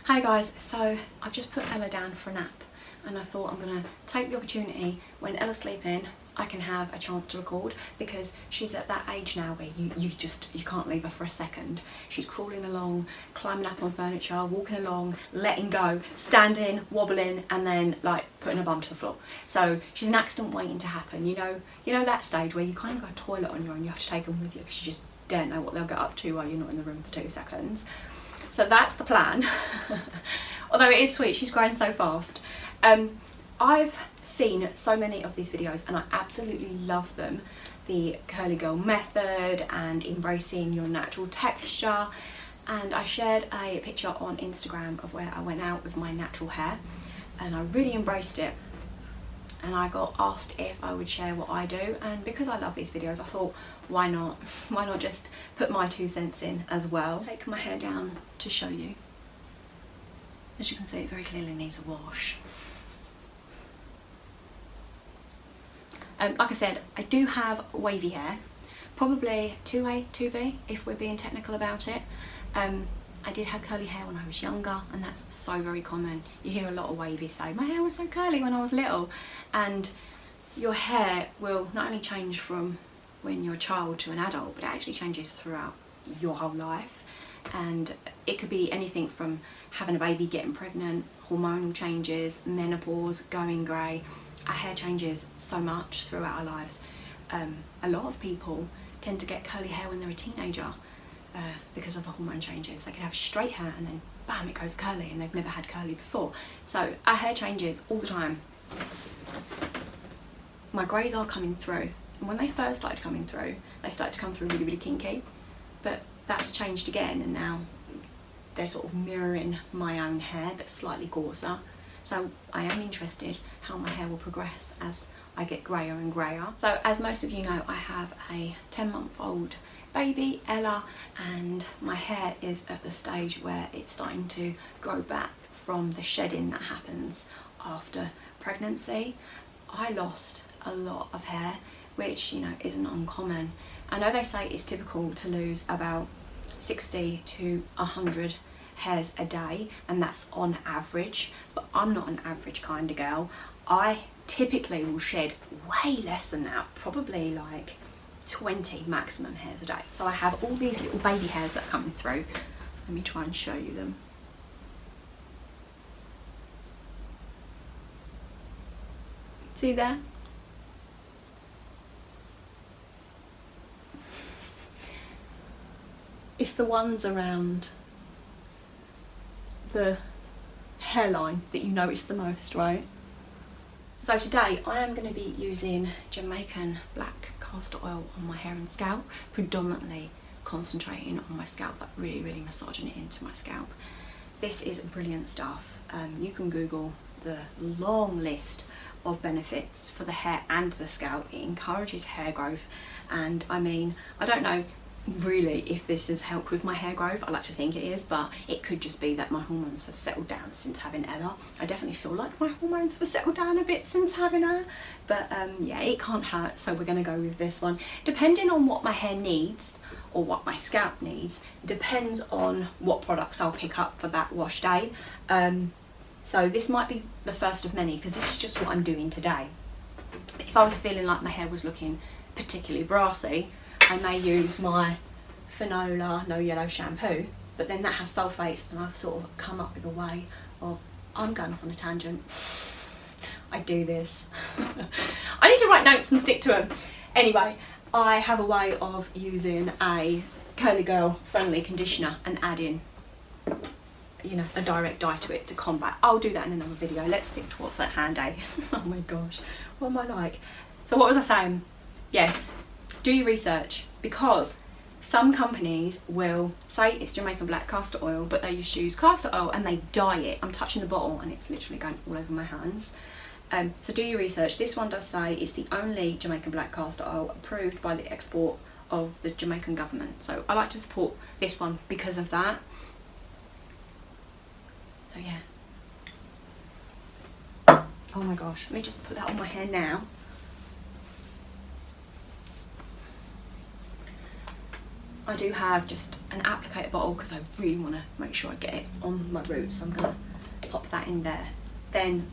Hi guys, so I've just put Ella down for a nap and I thought I'm going to take the opportunity when Ella's sleeping I can have a chance to record, because she's at that age now where you can't leave her for a second. She's crawling along, climbing up on furniture, walking along, letting go, standing, wobbling, and then like putting her bum to the floor. So she's an accident waiting to happen. You know that stage where you kind of got a toilet on you and you have to take them with you because you just don't know what they'll get up to while you're not in the room for 2 seconds. So that's the plan. Although it is sweet, she's growing so fast. I've seen so many of these videos and I absolutely love them. The curly girl method and embracing your natural texture. And I shared a picture on Instagram of where I went out with my natural hair and I really embraced it. And I got asked if I would share what I do, and because I love these videos I thought, why not? Why not just put my 2 cents in as well? Take my hair down to show you. As you can see, it very clearly needs a wash. Like I said, I do have wavy hair, probably 2A, 2B if we're being technical about it. I did have curly hair when I was younger, and that's so very common. You hear a lot of wavy say, my hair was so curly when I was little. And your hair will not only change from when you're a child to an adult, but it actually changes throughout your whole life. And it could be anything from having a baby, getting pregnant, hormonal changes, menopause, going grey. Our hair changes so much throughout our lives. A lot of people tend to get curly hair when they're a teenager because of the hormone changes. They can have straight hair and then bam, it goes curly, and they've never had curly before. So our hair changes all the time. My greys are coming through, and when they first started coming through, they started to come through really, really kinky, but that's changed again, and now they're sort of mirroring my own hair but slightly coarser. So I am interested how my hair will progress as I get greyer and greyer. So as most of you know, I have a 10-month-old baby, Ella, and my hair is at the stage where it's starting to grow back from the shedding that happens after pregnancy. I lost a lot of hair, which, you know, isn't uncommon. I know they say it's typical to lose about 60 to 100 hairs a day, and that's on average, but I'm not an average kind of girl. I typically will shed way less than that, probably like 20 maximum hairs a day. So I have all these little baby hairs that are coming through. Let me try and show you them. See there? It's the ones around the hairline that you notice the most, right? So today I am going to be using Jamaican black castor oil on my hair and scalp, predominantly concentrating on my scalp, but really, really massaging it into my scalp. This is brilliant stuff. You can Google the long list of benefits for the hair and the scalp. It encourages hair growth, and I mean, I don't know really if this has helped with my hair growth. I like to think it is, but it could just be that my hormones have settled down since having Ella. I definitely feel like my hormones have settled down a bit since having her, but yeah, it can't hurt, so we're going to go with this one. Depending on what my hair needs or what my scalp needs depends on what products I'll pick up for that wash day. So this might be the first of many, because this is just what I'm doing today. If I was feeling like my hair was looking particularly brassy, I may use my Finola No Yellow shampoo, but then that has sulfates, and I've sort of come up with a way of, I'm going off on a tangent, I do this. I need to write notes and stick to them. Anyway, I have a way of using a curly girl friendly conditioner and adding, you know, a direct dye to it to combat. I'll do that in another video. Let's stick to what's at hand, eh? Oh my gosh, what am I like? So what was I saying? Yeah. Do your research, because some companies will say it's Jamaican black castor oil, but they just use castor oil and they dye it. I'm touching the bottle and it's literally going all over my hands. So do your research. This one does say it's the only Jamaican black castor oil approved by the export of the Jamaican government. So I like to support this one because of that. So yeah. Oh my gosh, let me just put that on my hair now. I do have just an applicator bottle because I really want to make sure I get it on my roots, so I'm going to pop that in there. Then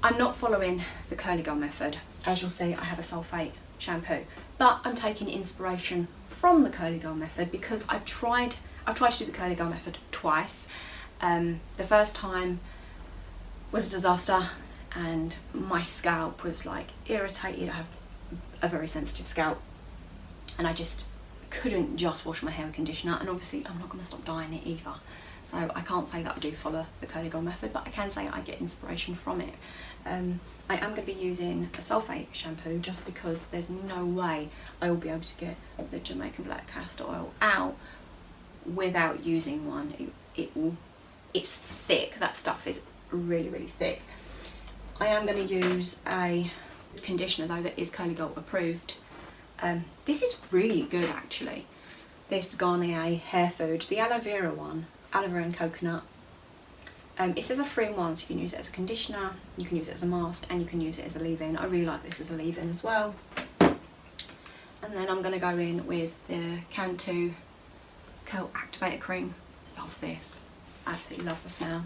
I'm not following the curly girl method. As you'll see, I have a sulfate shampoo, but I'm taking inspiration from the curly girl method because I've tried to do the curly girl method twice. The first time was a disaster and my scalp was like irritated. I have a very sensitive scalp and I just couldn't just wash my hair with conditioner, and obviously I'm not going to stop dyeing it either, so I can't say that I do follow the curly girl method, but I can say I get inspiration from it. I am going to be using a sulfate shampoo just because there's no way I will be able to get the Jamaican black castor oil out without using one. It's thick, that stuff is really, really thick. I am going to use a conditioner though that is curly girl approved. This is really good actually. This Garnier hair food, the aloe vera one, aloe vera and coconut. It says a 3-in-1, so you can use it as a conditioner, you can use it as a mask, and you can use it as a leave-in. I really like this as a leave-in as well. And then I'm going to go in with the Cantu Curl Activator Cream. Love this. Absolutely love the smell.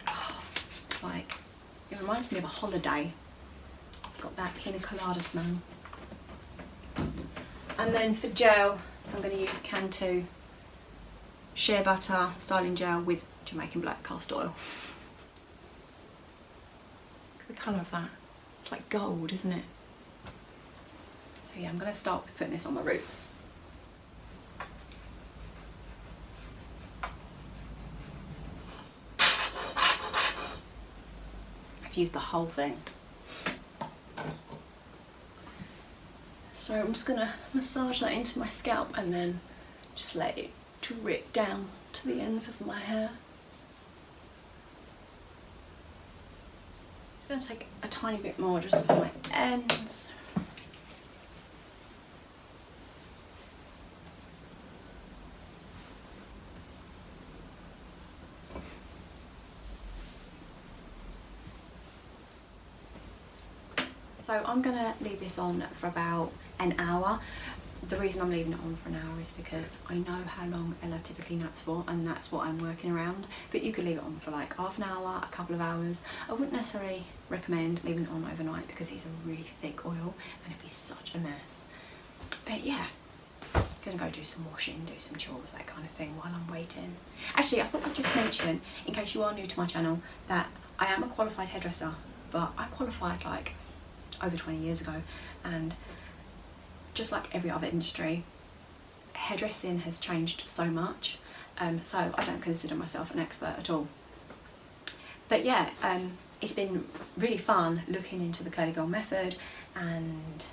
Oh, it's like, it reminds me of a holiday. It's got that pina colada smell. And then for gel, I'm going to use the Cantu Shea Butter Styling Gel with Jamaican black castor oil. Look at the colour of that. It's like gold, isn't it? So yeah, I'm going to start with putting this on my roots. I've used the whole thing. So I'm just going to massage that into my scalp and then just let it drip down to the ends of my hair. I'm going to take a tiny bit more just for my ends. So I'm going to leave this on for about an hour. The reason I'm leaving it on for an hour is because I know how long Ella typically naps for, and that's what I'm working around. But you could leave it on for like half an hour, a couple of hours. I wouldn't necessarily recommend leaving it on overnight because it's a really thick oil and it'd be such a mess. But yeah, gonna go do some washing, do some chores, that kind of thing while I'm waiting. Actually, I thought I'd just mention, in case you are new to my channel, that I am a qualified hairdresser, but I qualified like over 20 years ago, and just like every other industry, hairdressing has changed so much, so I don't consider myself an expert at all. But yeah, it's been really fun looking into the curly girl method and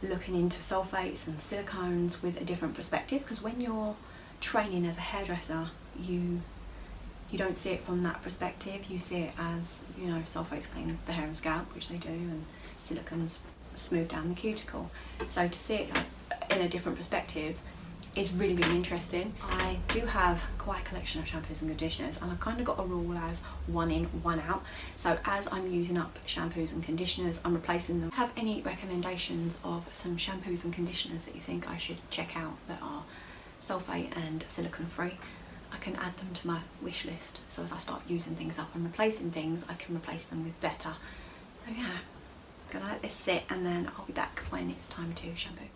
looking into sulfates and silicones with a different perspective, because when you're training as a hairdresser, you don't see it from that perspective. You see it as, you know, sulfates clean the hair and scalp, which they do, and silicones smooth down the cuticle. So to see it in a different perspective is really, really interesting. I do have quite a collection of shampoos and conditioners, and I've kind of got a rule as 1 in, 1 out. So as I'm using up shampoos and conditioners, I'm replacing them. Have any recommendations of some shampoos and conditioners that you think I should check out that are sulfate and silicone free? I can add them to my wish list, so as I start using things up and replacing things, I can replace them with better. So yeah, I'm gonna let this sit and then I'll be back when it's time to shampoo.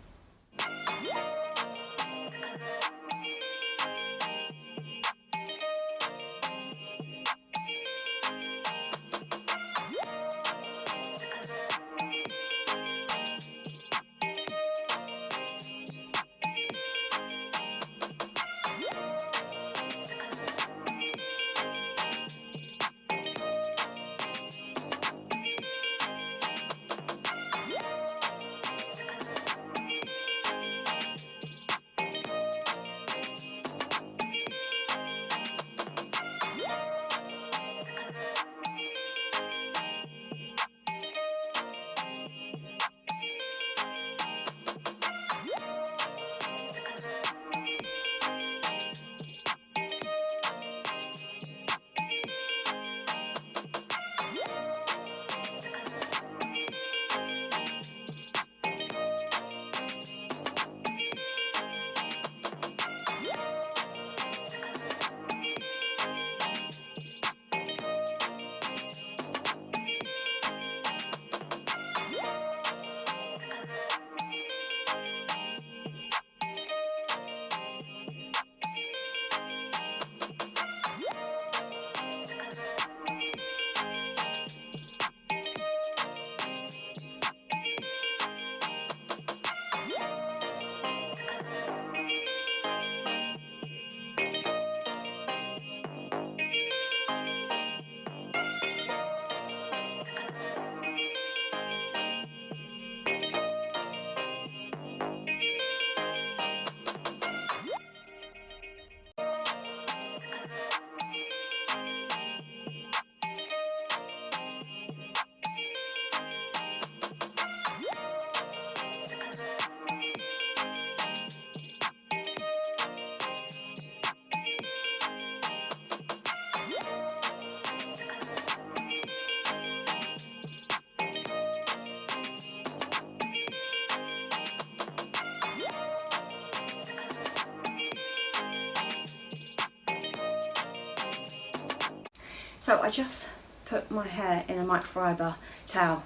So I just put my hair in a microfiber towel,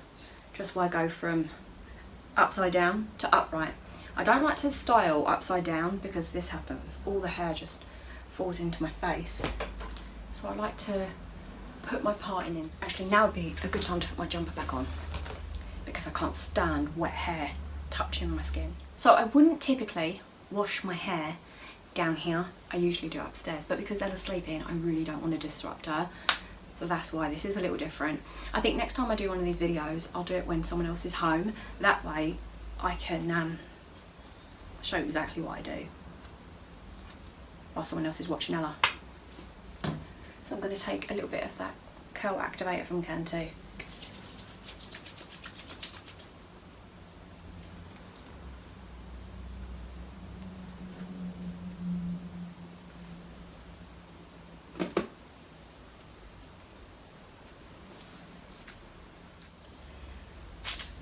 just while I go from upside down to upright. I don't like to style upside down because this happens. All the hair just falls into my face. So I like to put my parting in. Actually, now would be a good time to put my jumper back on because I can't stand wet hair touching my skin. So I wouldn't typically wash my hair down here. I usually do upstairs, but because Ella's sleeping, I really don't want to disrupt her. So that's why this is a little different. I think next time I do one of these videos, I'll do it when someone else is home. That way I can show you exactly what I do while someone else is watching Ella. So I'm going to take a little bit of that curl activator from Cantu.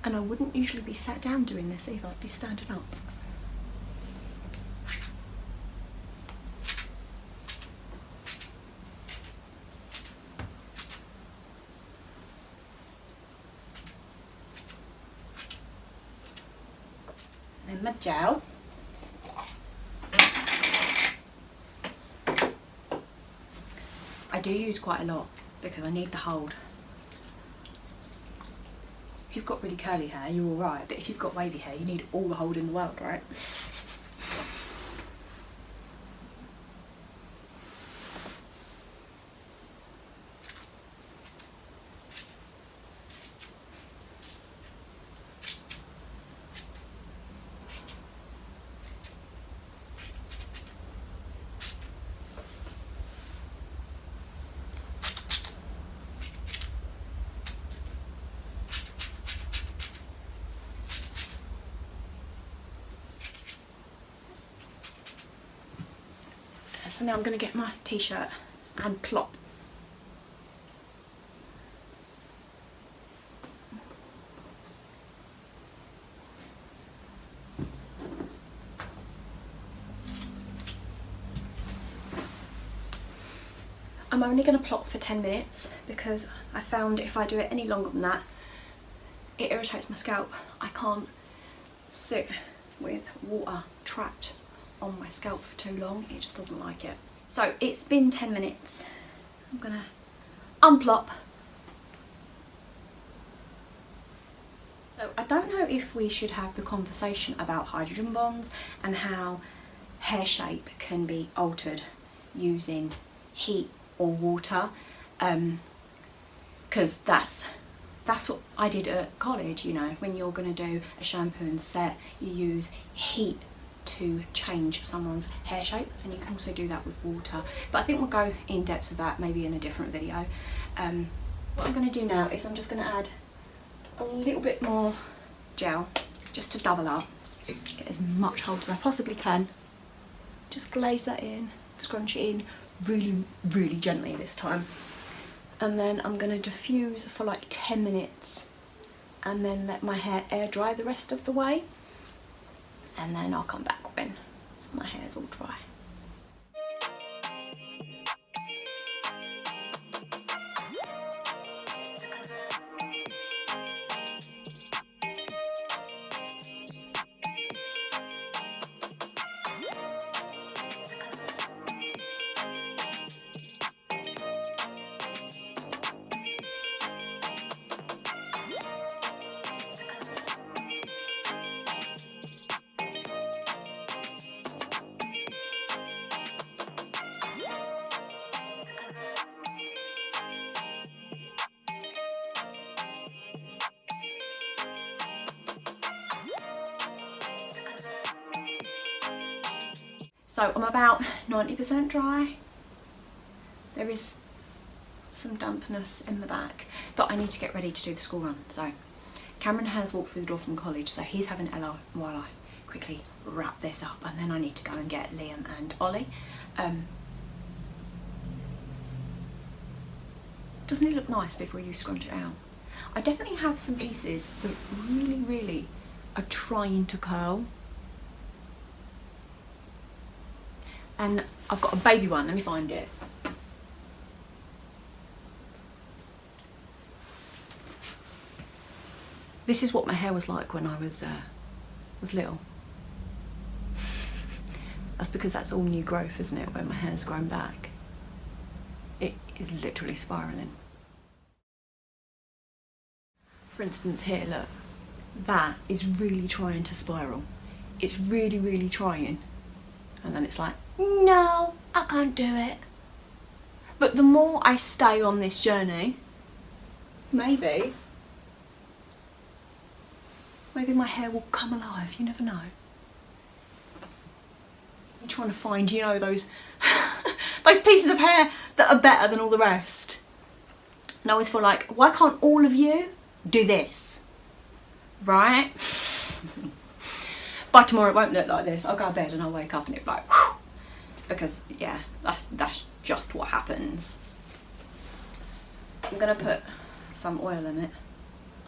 And I wouldn't usually be sat down doing this either, I'd be standing up. And my gel. I do use quite a lot because I need the hold. If you've got really curly hair, you're alright, but if you've got wavy hair, you need all the hold in the world, right? So now I'm going to get my t-shirt and plop. I'm only going to plop for 10 minutes because I found if I do it any longer than that, it irritates my scalp. I can't sit with water trapped on my scalp for too long, it just doesn't like it. So it's been 10 minutes. I'm gonna unplop. So I don't know if we should have the conversation about hydrogen bonds and how hair shape can be altered using heat or water, because that's what I did at college. You know, when you're going to do a shampoo and set, you use heat to change someone's hair shape, and you can also do that with water, but I think we'll go in depth with that maybe in a different video. What I'm going to do now is I'm just going to add a little bit more gel just to double up, get as much hold as I possibly can, just glaze that in, scrunch it in really gently this time, and then I'm going to diffuse for like 10 minutes and then let my hair air dry the rest of the way, and then I'll come back when my hair's all dry. So I'm about 90% dry. There is some dampness in the back, but I need to get ready to do the school run. So Cameron has walked through the door from college, so he's having Ella while I quickly wrap this up, and then I need to go and get Liam and Ollie. Doesn't it look nice before you scrunch it out? I definitely have some pieces that really are trying to curl. And I've got a baby one, let me find it. This is what my hair was like when I was little. That's because that's all new growth, isn't it, when my hair's grown back. It is literally spiralling. For instance here, look, that is really trying to spiral. It's really, really trying. And then it's like, no, I can't do it. But the more I stay on this journey, maybe my hair will come alive, you never know. You're trying to find, you know, those those pieces of hair that are better than all the rest. And I always feel like, why can't all of you do this? Right? By tomorrow it won't look like this. I'll go to bed and I'll wake up and it'll be like, whew. Because yeah, that's just what happens. I'm gonna put some oil in it.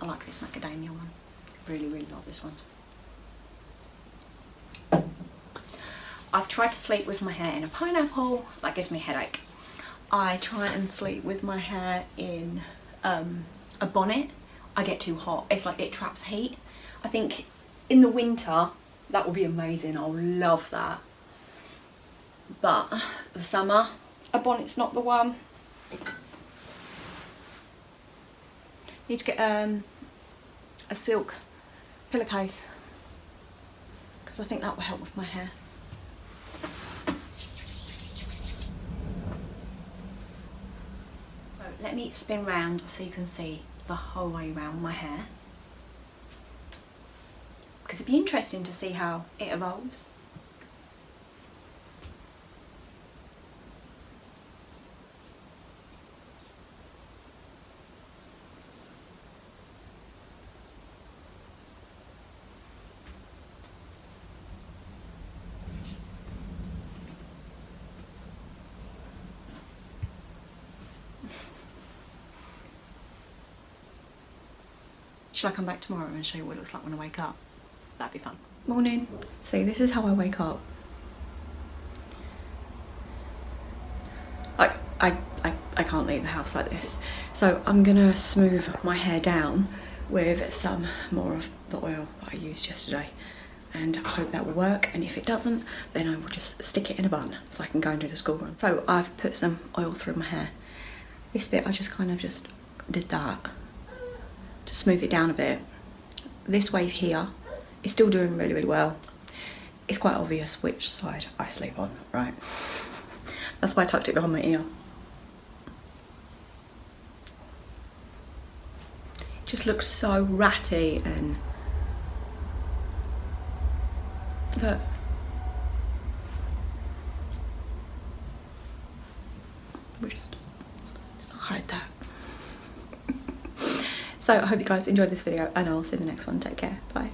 I like this macadamia one. Really, really like this one. I've tried to sleep with my hair in a pineapple. That gives me a headache. I try and sleep with my hair in a bonnet. I get too hot. It's like it traps heat. I think in the winter that will be amazing. I'll love that. But the summer, a bonnet's not the one. Need to get a silk pillowcase because I think that will help with my hair. So let me spin round so you can see the whole way around my hair, because it'd be interesting to see how it evolves. Shall I come back tomorrow and show you what it looks like when I wake up? That'd be fun. Morning. See, this is how I wake up. Like, I can't leave the house like this. So I'm gonna smooth my hair down with some more of the oil that I used yesterday. And I hope that will work. And if it doesn't, then I will just stick it in a bun so I can go and do the school run. So I've put some oil through my hair. This bit, I just kind of just did that to smooth it down a bit. This wave here is still doing really, really well. It's quite obvious which side I sleep on, right? That's why I tucked it behind my ear. It just looks so ratty and look. We'll just hide that. So I hope you guys enjoyed this video and I'll see you in the next one. Take care. Bye.